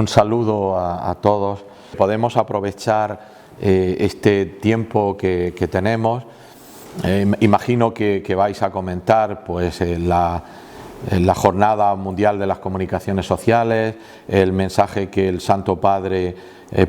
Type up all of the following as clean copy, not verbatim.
Un saludo a todos. Podemos aprovechar este tiempo que tenemos. Imagino que vais a comentar pues la Jornada Mundial de las Comunicaciones Sociales, el mensaje que el Santo Padre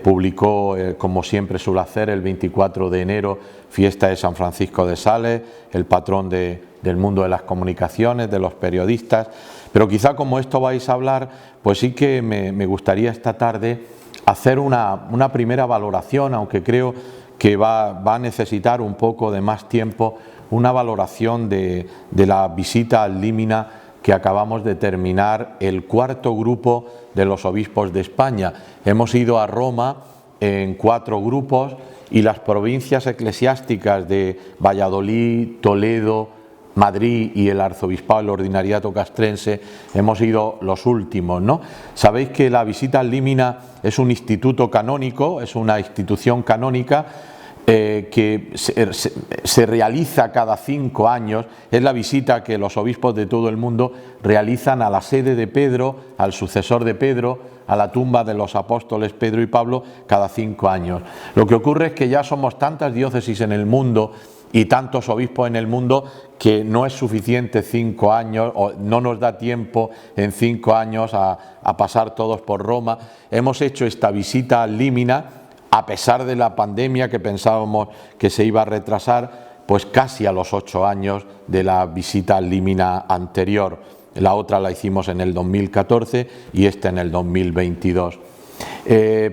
publicó, como siempre suele hacer, el 24 de enero, fiesta de San Francisco de Sales, el patrón del mundo de las comunicaciones, de los periodistas. Pero quizá como esto vais a hablar, pues sí que me gustaría esta tarde hacer una primera valoración, aunque creo que va a necesitar un poco de más tiempo, una valoración de la visita al Límina que acabamos de terminar, el cuarto grupo de los obispos de España. Hemos ido a Roma en 4 grupos y las provincias eclesiásticas de Valladolid, Toledo, Madrid y el Arzobispado del Ordinariato Castrense hemos ido los últimos, ¿no? Sabéis que la visita al Límina es un instituto canónico, es una institución canónica que se realiza cada 5 años. Es la visita que los obispos de todo el mundo realizan a la sede de Pedro, al sucesor de Pedro, a la tumba de los apóstoles Pedro y Pablo, cada 5 años. Lo que ocurre es que ya somos tantas diócesis en el mundo y tantos obispos en el mundo que no es suficiente 5 años, o no nos da tiempo en 5 años a pasar todos por Roma. Hemos hecho esta visita al Límina, a pesar de la pandemia que pensábamos que se iba a retrasar, pues casi a los 8 años de la visita al Límina anterior. La otra la hicimos en el 2014 y esta en el 2022.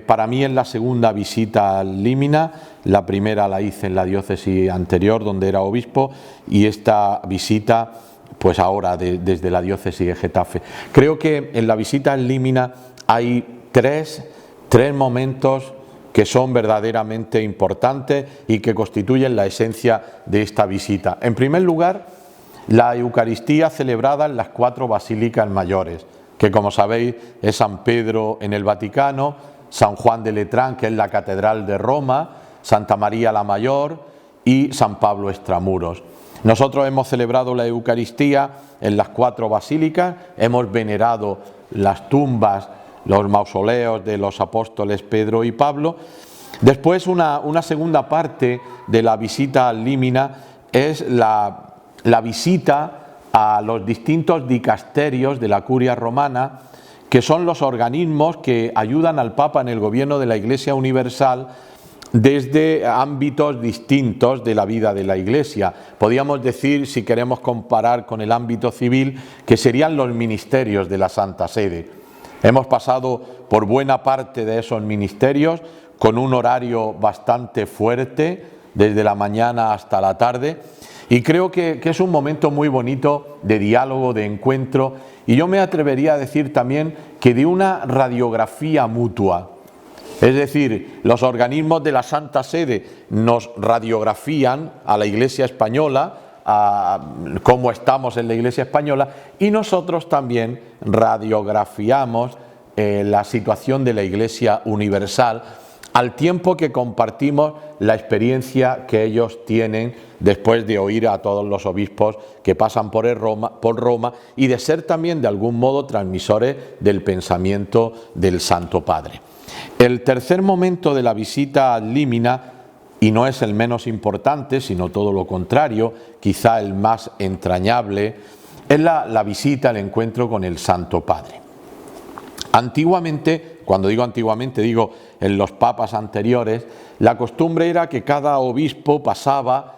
Para mí es la segunda visita al Límina. La primera la hice en la diócesis anterior, donde era obispo, y esta visita, pues ahora desde la diócesis de Getafe. Creo que en la visita al Límina hay tres momentos que son verdaderamente importantes y que constituyen la esencia de esta visita. En primer lugar, la Eucaristía celebrada en las 4 basílicas mayores, que como sabéis es San Pedro en el Vaticano, San Juan de Letrán, que es la Catedral de Roma, Santa María la Mayor y San Pablo Extramuros. Nosotros hemos celebrado la Eucaristía en las 4 basílicas, hemos venerado las tumbas, los mausoleos de los apóstoles Pedro y Pablo. Después una segunda parte de la visita al Límina es la visita a los distintos dicasterios de la Curia Romana, que son los organismos que ayudan al Papa en el gobierno de la Iglesia Universal desde ámbitos distintos de la vida de la Iglesia. Podríamos decir, si queremos comparar con el ámbito civil, que serían los ministerios de la Santa Sede. Hemos pasado por buena parte de esos ministerios con un horario bastante fuerte, desde la mañana hasta la tarde, y creo que es un momento muy bonito de diálogo, de encuentro, y yo me atrevería a decir también que de una radiografía mutua. Es decir, los organismos de la Santa Sede nos radiografían a la Iglesia española, a cómo estamos en la Iglesia española, y nosotros también radiografiamos la situación de la Iglesia universal, al tiempo que compartimos la experiencia que ellos tienen después de oír a todos los obispos que pasan por Roma y de ser también de algún modo transmisores del pensamiento del Santo Padre. El tercer momento de la visita al Límina, y no es el menos importante, sino todo lo contrario, quizá el más entrañable, es la visita, el encuentro con el Santo Padre. Antiguamente, cuando digo antiguamente, digo en los papas anteriores, la costumbre era que cada obispo pasaba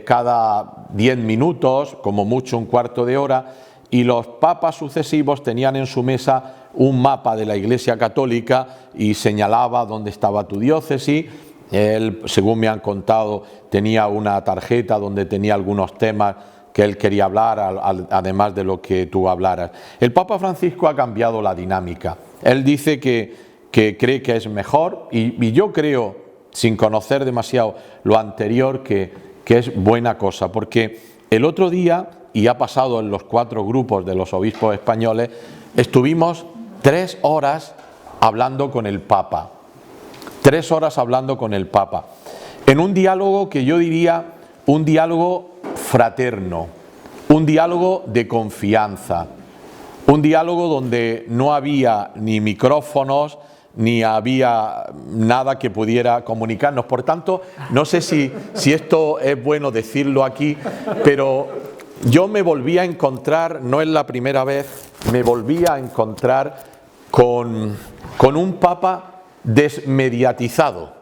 cada 10 minutos, como mucho un cuarto de hora, y los papas sucesivos tenían en su mesa un mapa de la Iglesia Católica y señalaba dónde estaba tu diócesis. Él, según me han contado, tenía una tarjeta donde tenía algunos temas que él quería hablar, además de lo que tú hablaras. El Papa Francisco ha cambiado la dinámica. Él dice que cree que es mejor, y yo creo, sin conocer demasiado lo anterior, que es buena cosa, porque el otro día, y ha pasado en los 4 grupos de los obispos españoles, estuvimos 3 horas hablando con el Papa. 3 horas hablando con el Papa, en un diálogo que yo diría un diálogo fraterno, un diálogo de confianza, un diálogo donde no había ni micrófonos, ni había nada que pudiera comunicarnos. Por tanto, no sé si esto es bueno decirlo aquí, pero yo me volví a encontrar, no es la primera vez, me volví a encontrar con un Papa desmediatizado.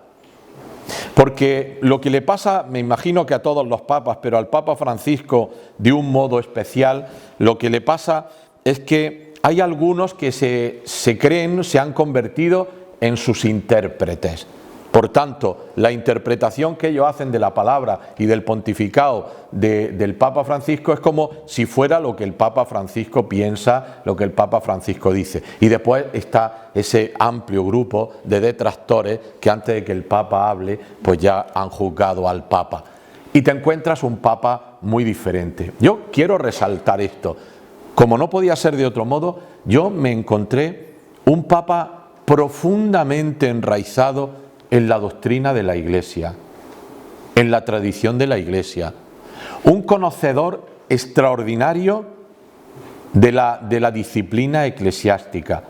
Porque lo que le pasa, me imagino que a todos los papas, pero al Papa Francisco de un modo especial, lo que le pasa es que hay algunos que se creen, se han convertido en sus intérpretes. Por tanto, la interpretación que ellos hacen de la palabra y del pontificado del Papa Francisco es como si fuera lo que el Papa Francisco piensa, lo que el Papa Francisco dice. Y después está ese amplio grupo de detractores que antes de que el Papa hable, pues ya han juzgado al Papa. Y te encuentras un Papa muy diferente. Yo quiero resaltar esto. Como no podía ser de otro modo, yo me encontré un Papa profundamente enraizado en la doctrina de la Iglesia, en la tradición de la Iglesia, un conocedor extraordinario de la disciplina eclesiástica,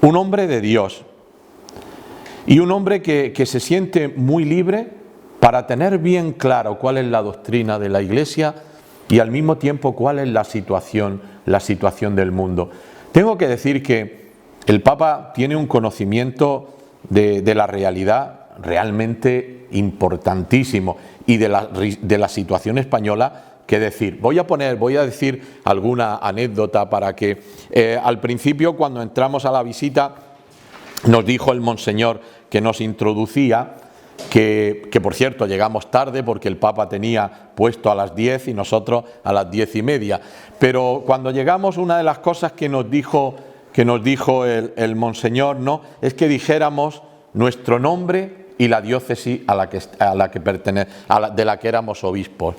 un hombre de Dios y un hombre que se siente muy libre para tener bien claro cuál es la doctrina de la Iglesia y al mismo tiempo cuál es la situación del mundo. Tengo que decir que el Papa tiene un conocimiento de la realidad realmente importantísimo y de la situación española. Que decir, voy a decir alguna anécdota para que al principio, cuando entramos a la visita, nos dijo el monseñor que nos introducía que por cierto llegamos tarde porque el Papa tenía puesto a las 10 y nosotros a las 10:30, pero cuando llegamos, una de las cosas que nos dijo el monseñor, ¿no?, es que dijéramos nuestro nombre y la diócesis de la que éramos obispos.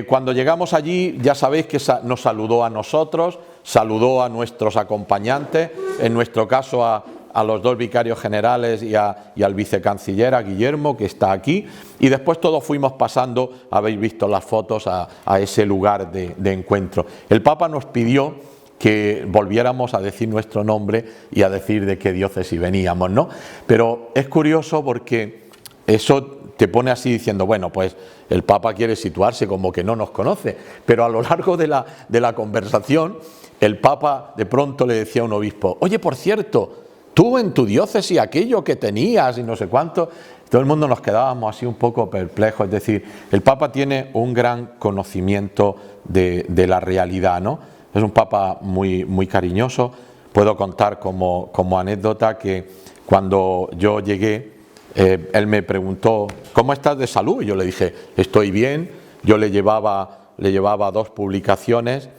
Cuando llegamos allí, ya sabéis que nos saludó a nosotros, saludó a nuestros acompañantes, en nuestro caso a los dos vicarios generales y al vicecanciller, a Guillermo, que está aquí, y después todos fuimos pasando, habéis visto las fotos, a ese lugar de encuentro. El Papa nos pidió que volviéramos a decir nuestro nombre y a decir de qué diócesis veníamos, ¿no? Pero es curioso porque eso te pone así diciendo, bueno, pues el Papa quiere situarse como que no nos conoce, pero a lo largo de la conversación, el Papa de pronto le decía a un obispo, oye, por cierto, tú en tu diócesis aquello que tenías y no sé cuánto. Todo el mundo nos quedábamos así un poco perplejos. Es decir, el Papa tiene un gran conocimiento de la realidad, ¿no? Es un Papa muy, muy cariñoso. Puedo contar como anécdota que cuando yo llegué, él me preguntó, ¿cómo estás de salud? Y yo le dije, estoy bien. Yo le llevaba 2 publicaciones,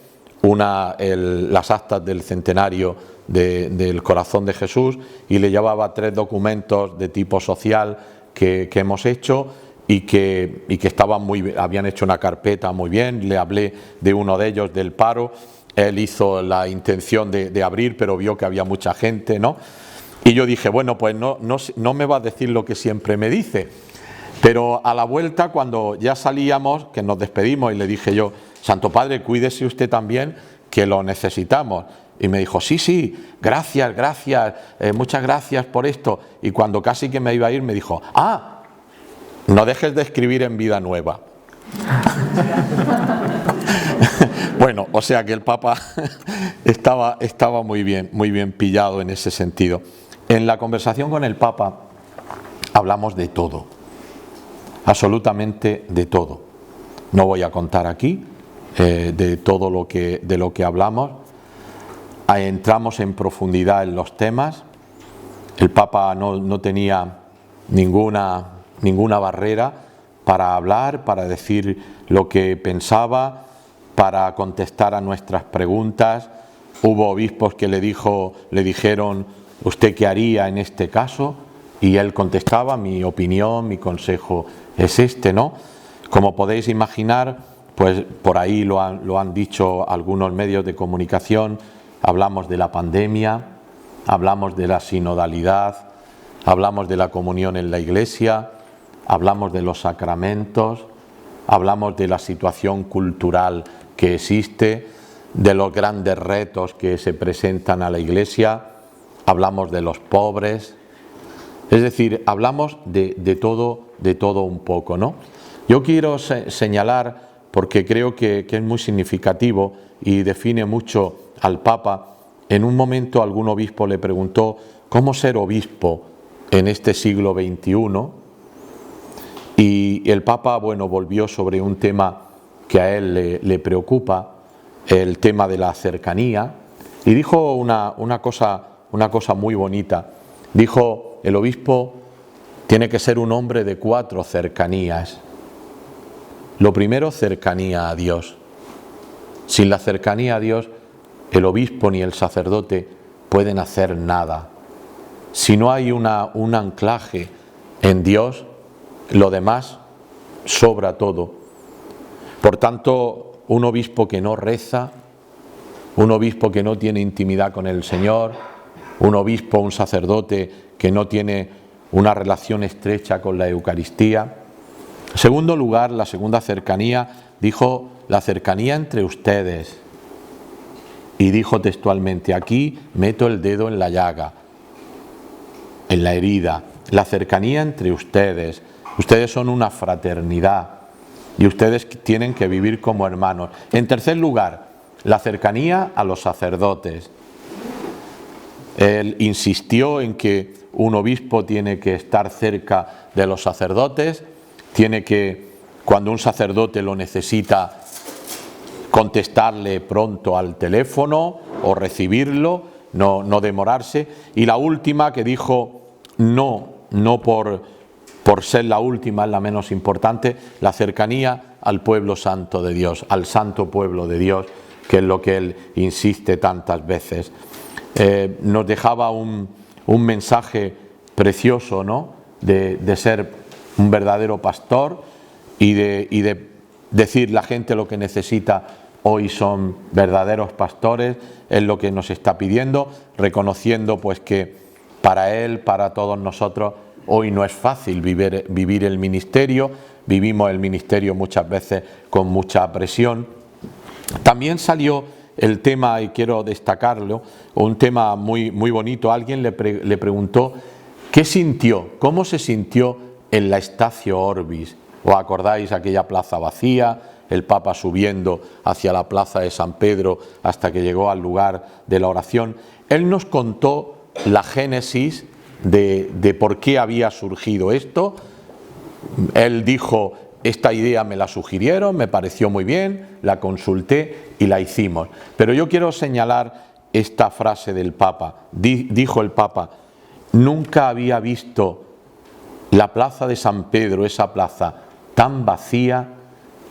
una, las actas del centenario del Corazón de Jesús, y le llevaba 3 documentos de tipo social que hemos hecho y que estaban muy bien, habían hecho una carpeta muy bien. Le hablé de uno de ellos, del paro. Él hizo la intención de abrir, pero vio que había mucha gente, ¿no? Y yo dije, bueno, pues no me va a decir lo que siempre me dice. Pero a la vuelta, cuando ya salíamos, que nos despedimos, y le dije yo, Santo Padre, cuídese usted también, que lo necesitamos. Y me dijo, sí, gracias, muchas gracias por esto. Y cuando casi que me iba a ir, me dijo, no dejes de escribir en Vida Nueva. Bueno, o sea que el Papa estaba muy bien pillado en ese sentido. En la conversación con el Papa hablamos de todo, absolutamente de todo. No voy a contar aquí de todo de lo que hablamos. Entramos en profundidad en los temas. El Papa no tenía ninguna barrera para hablar, para decir lo que pensaba, para contestar a nuestras preguntas. Hubo obispos que le dijeron, ¿usted qué haría en este caso? Y él contestaba, mi opinión, mi consejo es este, ¿no? Como podéis imaginar, pues por ahí lo han dicho algunos medios de comunicación. Hablamos de la pandemia, hablamos de la sinodalidad, hablamos de la comunión en la Iglesia, hablamos de los sacramentos, hablamos de la situación cultural que existe, de los grandes retos que se presentan a la Iglesia, hablamos de los pobres, es decir, hablamos de todo un poco, ¿no? Yo quiero señalar, porque creo que es muy significativo y define mucho al Papa. En un momento algún obispo le preguntó cómo ser obispo en este siglo XXI, y el Papa, bueno, volvió sobre un tema que a él le preocupa, el tema de la cercanía, y dijo una cosa muy bonita. Dijo, el obispo tiene que ser un hombre de 4 cercanías. Lo primero, cercanía a Dios. Sin la cercanía a Dios, el obispo ni el sacerdote pueden hacer nada. Si no hay un anclaje en Dios, lo demás sobra todo. Por tanto, un obispo que no reza, un obispo que no tiene intimidad con el Señor, un obispo, un sacerdote que no tiene una relación estrecha con la Eucaristía. En segundo lugar, la segunda cercanía, dijo la cercanía entre ustedes. Y dijo textualmente, aquí meto el dedo en la llaga, en la herida. La cercanía entre ustedes. Ustedes son una fraternidad y ustedes tienen que vivir como hermanos. En tercer lugar, la cercanía a los sacerdotes. Él insistió en que un obispo tiene que estar cerca de los sacerdotes, tiene que, cuando un sacerdote lo necesita, contestarle pronto al teléfono o recibirlo, no demorarse. Y la última, que dijo, no por ser la última, es la menos importante, la cercanía al pueblo santo de Dios, al santo pueblo de Dios, que es lo que él insiste tantas veces. Nos dejaba un mensaje precioso, ¿no? De ser un verdadero pastor y de decir, la gente lo que necesita hoy son verdaderos pastores, es lo que nos está pidiendo, reconociendo pues que para él, para todos nosotros, hoy no es fácil vivir el ministerio, vivimos el ministerio muchas veces con mucha presión. También salió el tema, y quiero destacarlo, un tema muy bonito. Alguien le preguntó qué sintió, cómo se sintió en la Statio Orbis. ¿Os acordáis aquella plaza vacía, el Papa subiendo hacia la plaza de San Pedro hasta que llegó al lugar de la oración? Él nos contó la génesis de por qué había surgido esto. Él dijo, esta idea me la sugirieron, me pareció muy bien, la consulté y la hicimos. Pero yo quiero señalar esta frase del Papa. Dijo el Papa, nunca había visto la plaza de San Pedro, esa plaza tan vacía,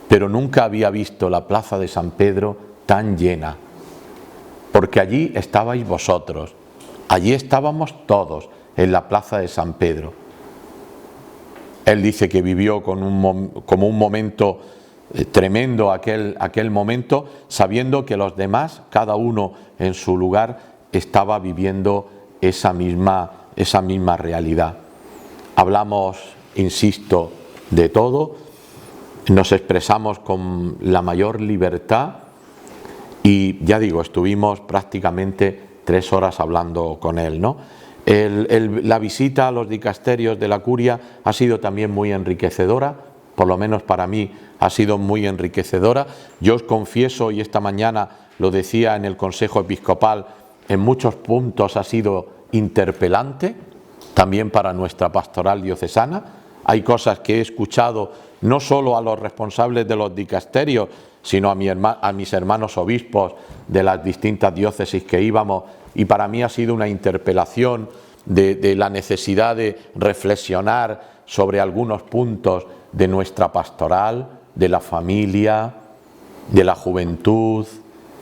pero nunca había visto la plaza de San Pedro tan llena. Porque allí estabais vosotros, allí estábamos todos en la plaza de San Pedro. Él dice que vivió como un momento tremendo aquel momento, sabiendo que los demás, cada uno en su lugar, estaba viviendo esa misma realidad. Hablamos, insisto, de todo, nos expresamos con la mayor libertad y, ya digo, estuvimos prácticamente 3 horas hablando con él, ¿no? La visita a los dicasterios de la Curia ha sido también muy enriquecedora, por lo menos para mí ha sido muy enriquecedora. Yo os confieso, y esta mañana lo decía en el Consejo Episcopal, en muchos puntos ha sido interpelante, también para nuestra pastoral diocesana. Hay cosas que he escuchado no solo a los responsables de los dicasterios, sino a mis hermanos obispos de las distintas diócesis que íbamos, y para mí ha sido una interpelación de la necesidad de reflexionar sobre algunos puntos de nuestra pastoral, de la familia, de la juventud,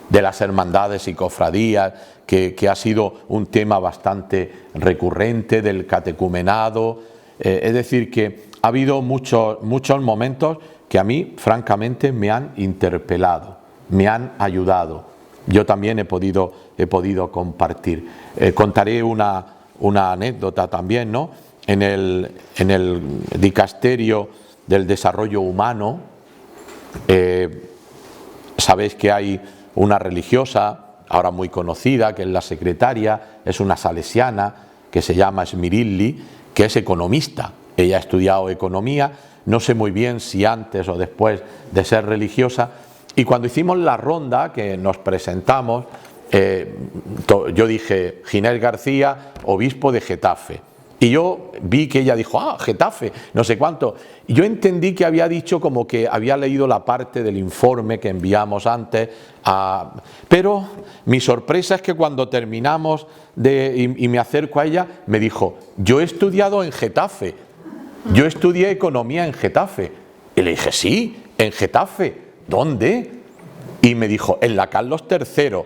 de las hermandades y cofradías, que ha sido un tema bastante recurrente, del catecumenado. Es decir, que ha habido muchos momentos que a mí, francamente, me han interpelado, me han ayudado. Yo también he podido compartir. Contaré una anécdota también, ¿no? En el dicasterio del desarrollo humano, sabéis que hay una religiosa, ahora muy conocida, que es la secretaria, es una salesiana que se llama Smirilli, que es economista. Ella ha estudiado economía, no sé muy bien si antes o después de ser religiosa, y cuando hicimos la ronda, que nos presentamos, yo dije Ginés García, obispo de Getafe. Y yo vi que ella dijo, Getafe, no sé cuánto. Y yo entendí que había dicho como que había leído la parte del informe que enviamos antes. Pero mi sorpresa es que cuando terminamos y me acerco a ella, me dijo, yo he estudiado en Getafe. Yo estudié economía en Getafe. Y le dije, sí, en Getafe. ¿Dónde? Y me dijo, en la Carlos III.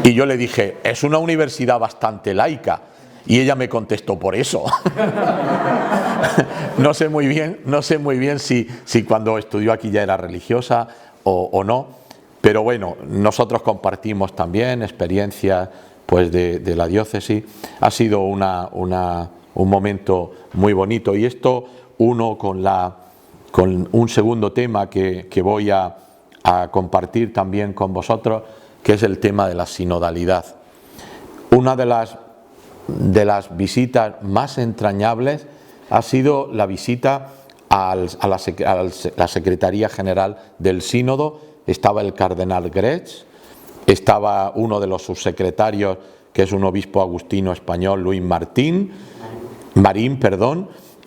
Y yo le dije, es una universidad bastante laica. Y ella me contestó, por eso. No sé muy bien si cuando estudió aquí ya era religiosa o no, pero bueno, nosotros compartimos también experiencias pues de la diócesis. Ha sido un momento muy bonito, y esto uno con un segundo tema que voy a compartir también con vosotros, que es el tema de la sinodalidad. Una de las visitas más entrañables ha sido la visita a la Secretaría General del Sínodo. Estaba el cardenal Gretsch, estaba uno de los subsecretarios, que es un obispo agustino español, Luis Marín,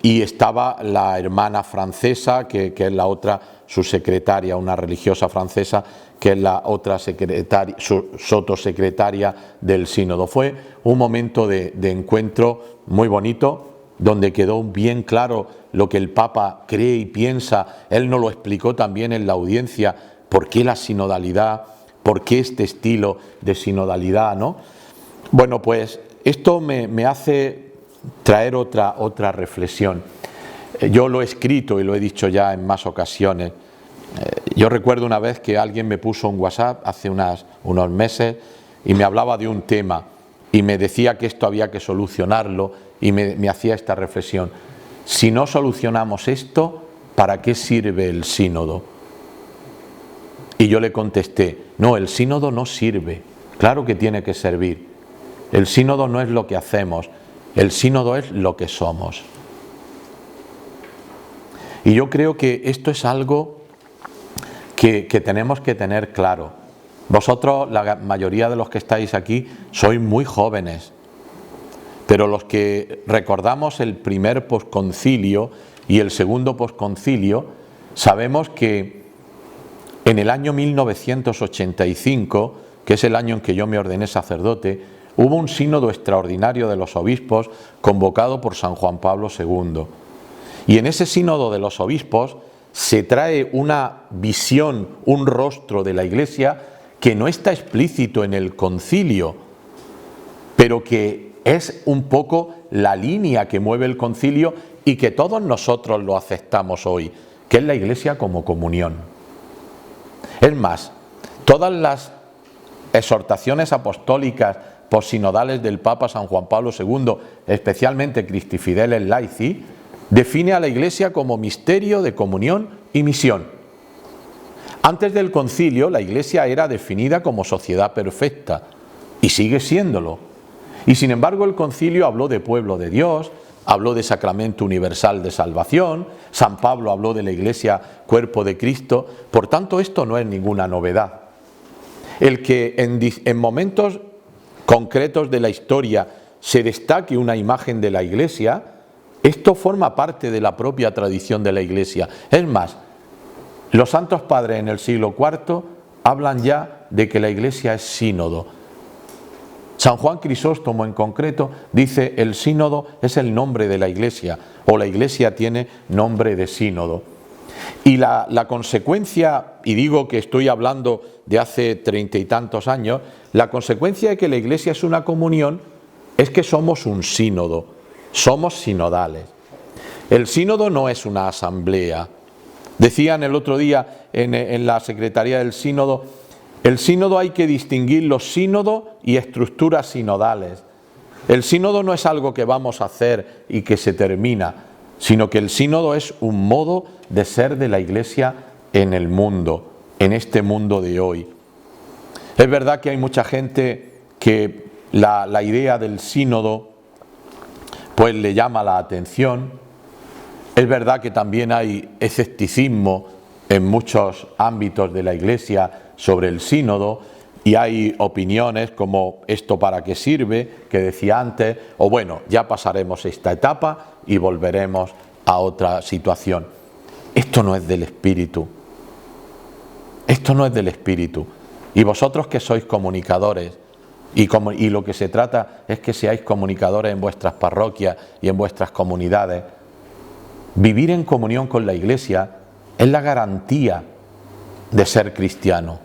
y estaba la hermana francesa, que es la otra subsecretaria, una religiosa francesa, que es la otra sotosecretaria del sínodo. Fue un momento de encuentro muy bonito, donde quedó bien claro lo que el Papa cree y piensa. Él nos lo explicó también en la audiencia, por qué la sinodalidad, por qué este estilo de sinodalidad, ¿no? Bueno, pues esto me hace traer otra reflexión. Yo lo he escrito y lo he dicho ya en más ocasiones. Yo recuerdo una vez que alguien me puso un WhatsApp hace unos meses y me hablaba de un tema y me decía que esto había que solucionarlo, y me hacía esta reflexión: si no solucionamos esto, ¿para qué sirve el sínodo? Y yo le contesté, no, el sínodo no sirve, claro que tiene que servir. El sínodo no es lo que hacemos, el sínodo es lo que somos. Y yo creo que esto es algo que tenemos que tener claro. Vosotros, la mayoría de los que estáis aquí, sois muy jóvenes, pero los que recordamos el primer posconcilio y el segundo posconcilio, sabemos que en el año 1985, que es el año en que yo me ordené sacerdote, hubo un sínodo extraordinario de los obispos convocado por San Juan Pablo II. Y en ese sínodo de los obispos se trae una visión, un rostro de la Iglesia que no está explícito en el concilio, pero que es un poco la línea que mueve el concilio y que todos nosotros lo aceptamos hoy, que es la Iglesia como comunión. Es más, todas las exhortaciones apostólicas posinodales del Papa San Juan Pablo II, especialmente Christi Fideles Laici, define a la Iglesia como misterio de comunión y misión. Antes del concilio, la Iglesia era definida como sociedad perfecta, y sigue siéndolo. Y sin embargo, el concilio habló de pueblo de Dios, habló de sacramento universal de salvación, San Pablo habló de la Iglesia cuerpo de Cristo. Por tanto, esto no es ninguna novedad. El que en momentos concretos de la historia se destaque una imagen de la Iglesia, esto forma parte de la propia tradición de la Iglesia. Es más, los santos padres en el siglo IV hablan ya de que la Iglesia es sínodo. San Juan Crisóstomo en concreto dice: el sínodo es el nombre de la Iglesia, o la Iglesia tiene nombre de sínodo. Y la consecuencia, y digo que estoy hablando de hace 30 y tantos años, la consecuencia de que la Iglesia es una comunión es que somos un sínodo, somos sinodales. El sínodo no es una asamblea. Decían el otro día en la Secretaría del Sínodo, el sínodo hay que distinguir los sínodos y estructuras sinodales. El sínodo no es algo que vamos a hacer y que se termina, sino que el sínodo es un modo de ser de la Iglesia en el mundo, en este mundo de hoy. Es verdad que hay mucha gente que la idea del sínodo pues le llama la atención. Es verdad que también hay escepticismo en muchos ámbitos de la Iglesia sobre el sínodo, y hay opiniones como esto para qué sirve, que decía antes, o bueno, ya pasaremos esta etapa y volveremos a otra situación. Esto no es del Espíritu. Esto no es del Espíritu. Y vosotros que sois comunicadores, y lo que se trata es que seáis comunicadores en vuestras parroquias y en vuestras comunidades, vivir en comunión con la Iglesia es la garantía de ser cristiano.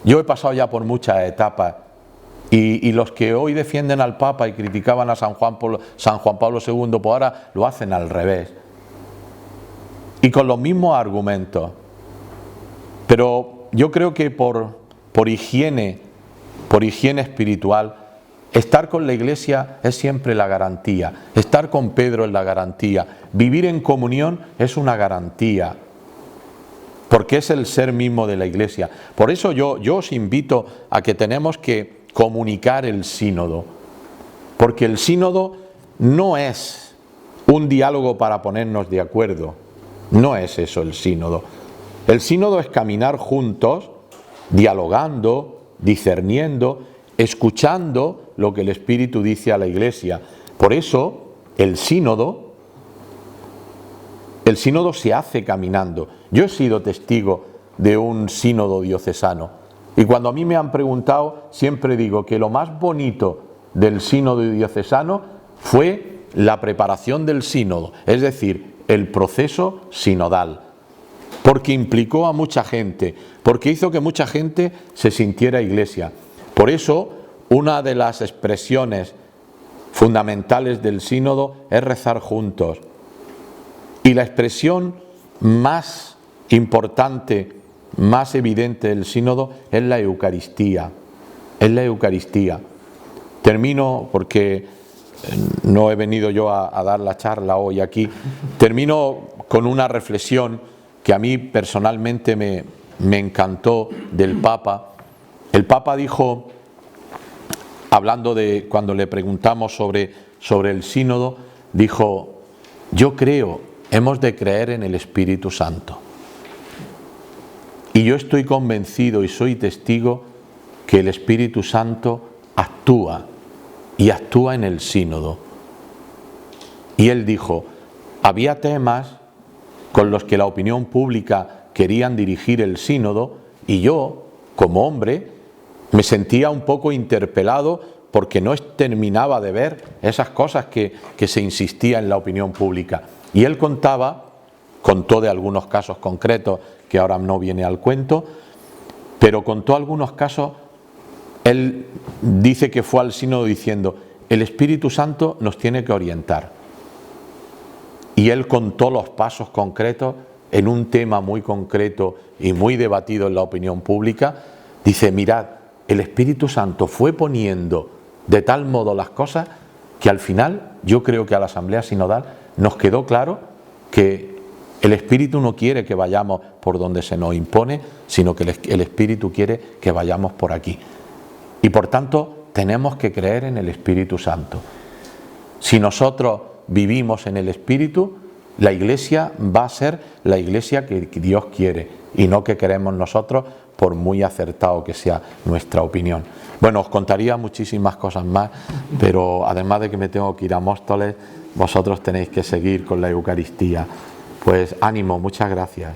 Yo he pasado ya por muchas etapas, y los que hoy defienden al Papa y criticaban a San Juan Pablo II, pues ahora lo hacen al revés. Y con los mismos argumentos. Pero yo creo que por higiene espiritual, estar con la Iglesia es siempre la garantía. Estar con Pedro es la garantía. Vivir en comunión es una garantía, porque es el ser mismo de la Iglesia. Por eso yo os invito a que tenemos que comunicar el sínodo, porque el sínodo no es un diálogo para ponernos de acuerdo, no es eso el sínodo. El sínodo es caminar juntos, dialogando, discerniendo, escuchando lo que el Espíritu dice a la Iglesia. Por eso el sínodo se hace caminando. Yo he sido testigo de un sínodo diocesano, y cuando a mí me han preguntado, siempre digo que lo más bonito del sínodo diocesano fue la preparación del sínodo, es decir, el proceso sinodal, porque implicó a mucha gente, porque hizo que mucha gente se sintiera Iglesia. Por eso, una de las expresiones fundamentales del sínodo es rezar juntos. Y la expresión más importante, más evidente del sínodo es la Eucaristía. Es la Eucaristía. Termino, porque no he venido yo a dar la charla hoy aquí, termino con una reflexión que a mí personalmente me encantó del Papa. El Papa dijo, hablando de cuando le preguntamos sobre el sínodo, dijo: yo creo, hemos de creer en el Espíritu Santo. Y yo estoy convencido y soy testigo que el Espíritu Santo actúa, y actúa en el sínodo. Y él dijo, había temas con los que la opinión pública querían dirigir el sínodo, y yo, como hombre, me sentía un poco interpelado porque no terminaba de ver esas cosas que se insistía en la opinión pública. Y él contó de algunos casos concretos que ahora no viene al cuento, pero contó algunos casos. Él dice que fue al sínodo diciendo, el Espíritu Santo nos tiene que orientar. Y él contó los pasos concretos en un tema muy concreto y muy debatido en la opinión pública. Dice, mirad, el Espíritu Santo fue poniendo de tal modo las cosas que al final yo creo que a la Asamblea Sinodal nos quedó claro que el Espíritu no quiere que vayamos por donde se nos impone, sino que el Espíritu quiere que vayamos por aquí. Y por tanto tenemos que creer en el Espíritu Santo. Si nosotros vivimos en el Espíritu, la Iglesia va a ser la Iglesia que Dios quiere y no que queremos nosotros, por muy acertado que sea nuestra opinión. Bueno, os contaría muchísimas cosas más, pero además de que me tengo que ir a Móstoles, vosotros tenéis que seguir con la Eucaristía. Pues ánimo, muchas gracias.